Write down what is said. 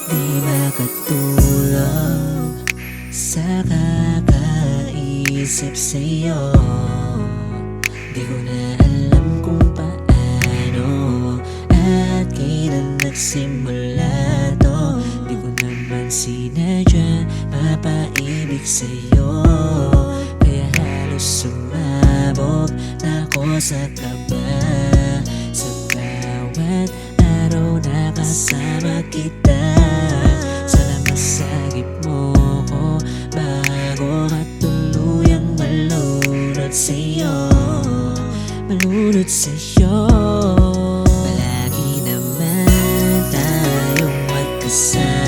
Di makatulog sa kakaisip sa'yo. Di ko na alam kung paano at kailan nagsimula to. Di ko naman sinadya mapaibig sa'yo, kaya halos sumabog na ako sa kaba. Sa bawat araw na kasama kita, sana masagip mo ko bago ka tuluyang malunod sa'yo. Malunod sa'yo. Palagi naman tayong magkasama,